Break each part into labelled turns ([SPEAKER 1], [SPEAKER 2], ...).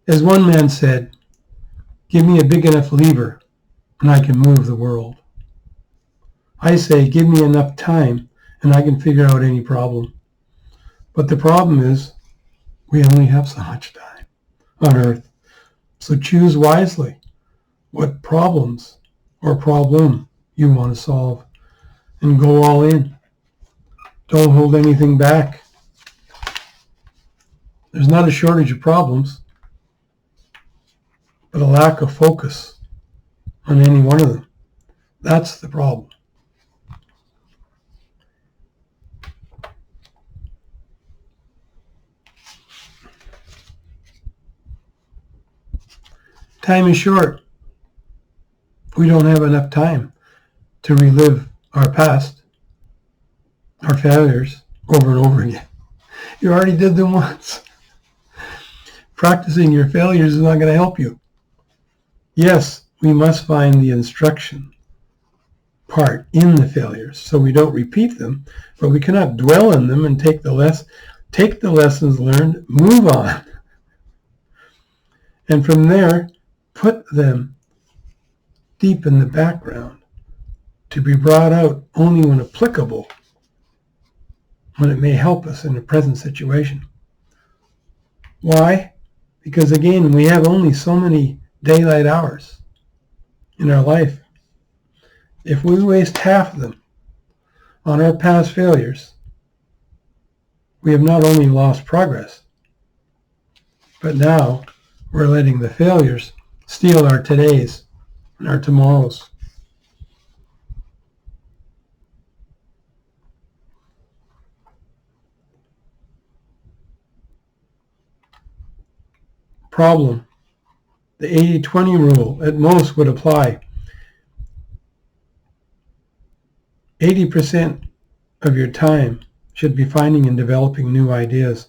[SPEAKER 1] As one man said, give me a big enough lever and I can move the world. I say, give me enough time and I can figure out any problem. But the problem is, we only have so much time on earth. So choose wisely what problems or problem you want to solve and go all in. Don't hold anything back. There's not a shortage of problems, but a lack of focus on any one of them. That's the problem. Time is short. We don't have enough time to relive our past, our failures, over and over again. You already did them once. Practicing your failures is not going to help you. Yes, we must find the instruction part in the failures so we don't repeat them, but we cannot dwell in them and take the lessons learned, move on, and from there put them deep in the background to be brought out only when applicable, when it may help us in the present situation. Why? Because again, we have only so many daylight hours in our life. If we waste half of them on our past failures, we have not only lost progress, but now we're letting the failures steal our todays and our tomorrows. Problem. The 80-20 rule at most would apply. 80% of your time should be finding and developing new ideas,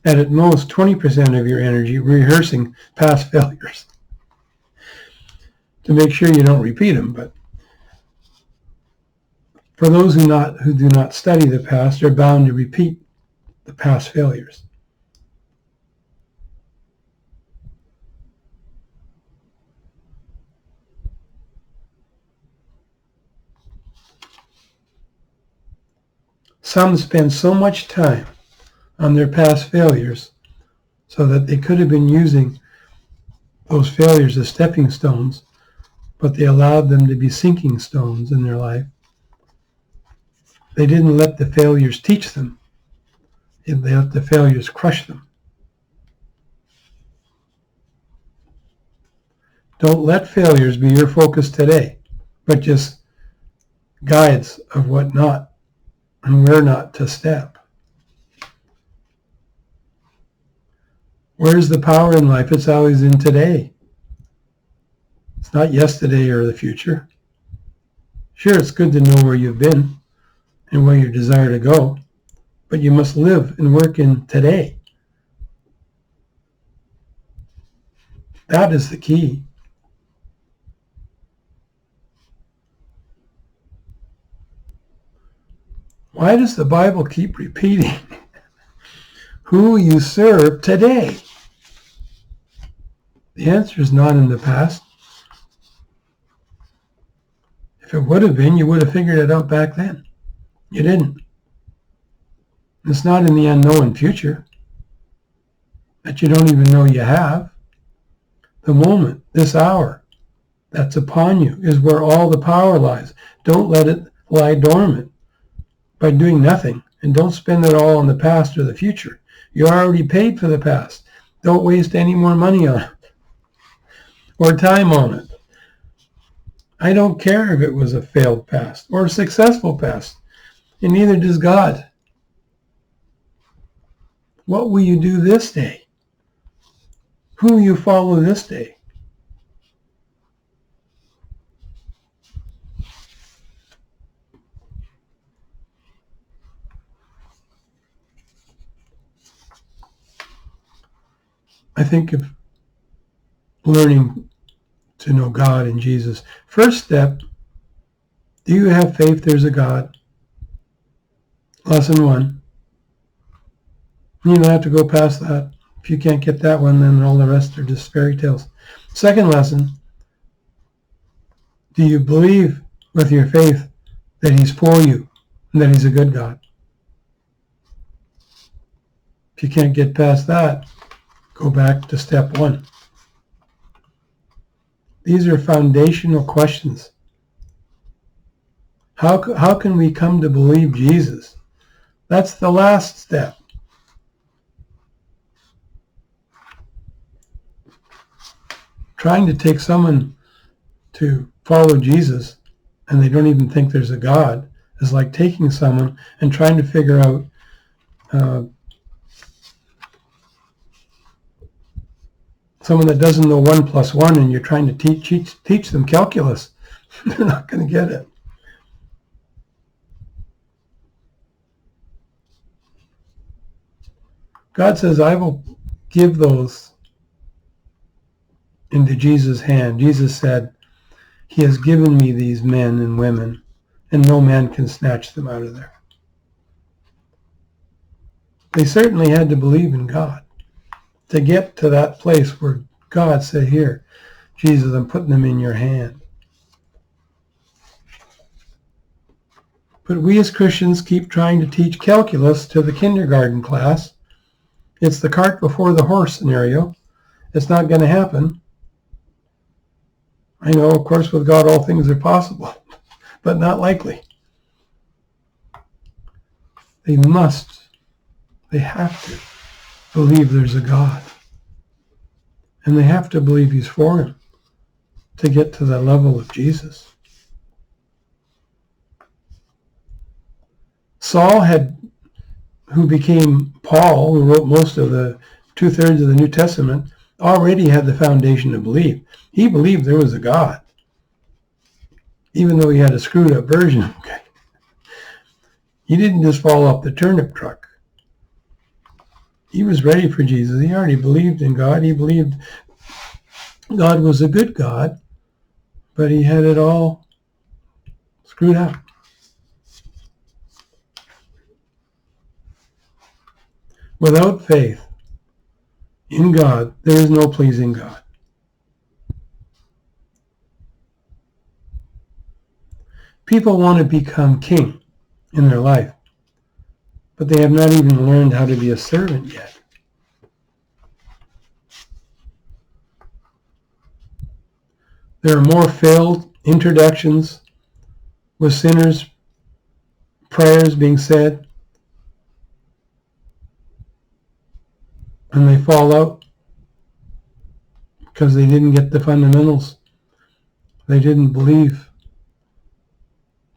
[SPEAKER 1] and at most 20% of your energy rehearsing past failures to make sure you don't repeat them. But for those who do not study the past are bound to repeat the past failures. Some spend so much time on their past failures so that they could have been using those failures as stepping stones, but they allowed them to be sinking stones in their life. They didn't let the failures teach them. They let the failures crush them. Don't let failures be your focus today, but just guides of what not and where not to step. Where's the power in life? It's always in today. It's not yesterday or the future. Sure, it's good to know where you've been and where you desire to go, but you must live and work in today. That is the key. Why does the Bible keep repeating who you serve today? The answer is not in the past. If it would have been, you would have figured it out back then. You didn't. It's not in the unknown future that you don't even know you have. The moment, this hour, that's upon you is where all the power lies. Don't let it lie dormant by doing nothing, and don't spend it all on the past or the future. You already paid for the past. Don't waste any more money on it or time on it. I don't care if it was a failed past or a successful past, and neither does God. What will you do this day? Who will you follow this day? I think of learning to know God and Jesus. First step, do you have faith there's a God? Lesson 1. You don't have to go past that. If If you can't get that one, then all the rest are just fairy tales. Second lesson, do you believe with your faith that he's for you and that he's a good God? If you can't get past that, go back to step one. These are foundational questions. How can we come to believe Jesus? That's the last step. Trying to take someone to follow Jesus and they don't even think there's a God is like taking someone and trying to figure out someone that doesn't know 1 + 1 and you're trying to teach them calculus. They're not going to get it. God says, I will give those into Jesus' hand. Jesus said, he has given me these men and women, and no man can snatch them out of there. They certainly had to believe in God to get to that place where God said, here, Jesus, I'm putting them in your hand. But we as Christians keep trying to teach calculus to the kindergarten class. It's the cart before the horse scenario. It's not going to happen. I know, of course, with God all things are possible, but not likely. They have to believe there's a God. And they have to believe he's for him to get to the level of Jesus. Saul who became Paul, who wrote most of the 2/3 of the New Testament, already had the foundation to believe. He believed there was a God, even though he had a screwed up version. Okay. He didn't just fall off the turnip truck. He was ready for Jesus. He already believed in God. He believed God was a good God, but he had it all screwed up. Without faith in God, there is no pleasing God. People want to become king in their life, but they have not even learned how to be a servant yet. There are more failed introductions with sinners, prayers being said, and they fall out because they didn't get the fundamentals. They didn't believe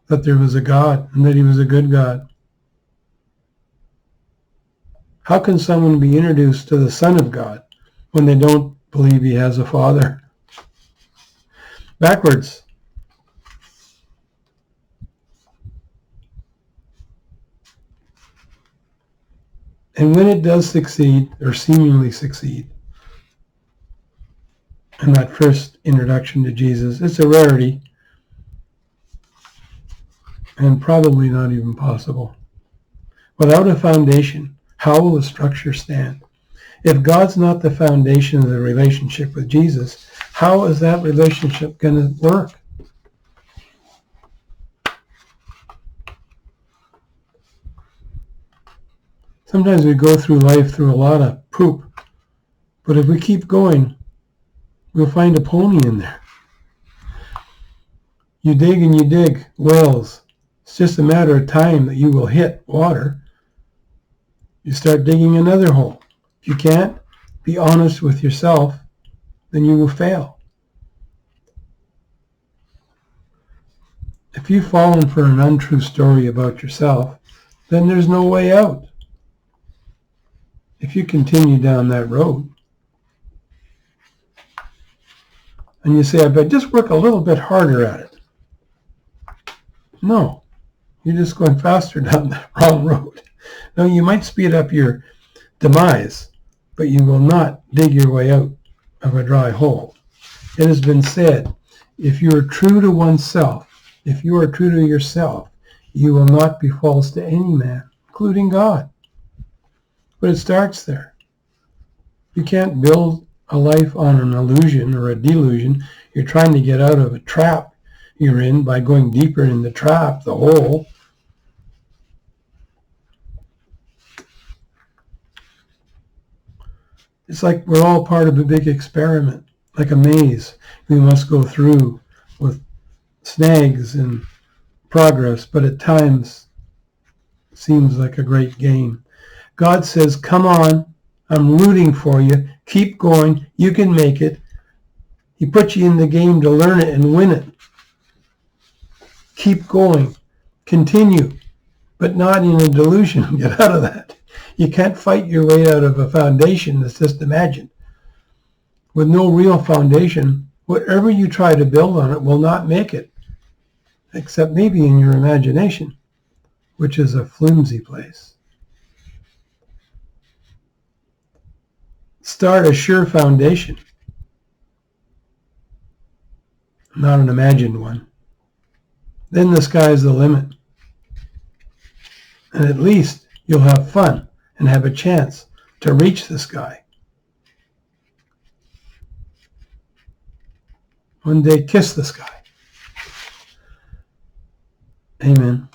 [SPEAKER 1] that there was a God and that he was a good God. How can someone be introduced to the Son of God when they don't believe he has a Father? Backwards. And when it does succeed, or seemingly succeed, in that first introduction to Jesus, it's a rarity and probably not even possible. Without a foundation, how will the structure stand? If God's not the foundation of the relationship with Jesus, how is that relationship going to work? Sometimes we go through life through a lot of poop, but if we keep going, we'll find a pony in there. You dig and you dig wells. It's just a matter of time that you will hit water. You start digging another hole. If you can't be honest with yourself, then you will fail. If you've fallen for an untrue story about yourself, then there's no way out. If you continue down that road, and you say, I bet just work a little bit harder at it. No, you're just going faster down the wrong road. Now, you might speed up your demise, but you will not dig your way out of a dry hole. It has been said, if you are true to oneself, if you are true to yourself, you will not be false to any man, including God. But it starts there. You can't build a life on an illusion or a delusion. You're trying to get out of a trap you're in by going deeper in the trap, the hole. It's like we're all part of a big experiment, like a maze we must go through with snags and progress, but at times seems like a great game. God says, come on, I'm rooting for you. Keep going. You can make it. He put you in the game to learn it and win it. Keep going. Continue, but not in a delusion. Get out of that. You can't fight your way out of a foundation that's just imagined. With no real foundation, whatever you try to build on it will not make it, except maybe in your imagination, which is a flimsy place. Start a sure foundation, not an imagined one. Then the sky's the limit. And at least you'll have fun and have a chance to reach the sky. One day, kiss the sky. Amen.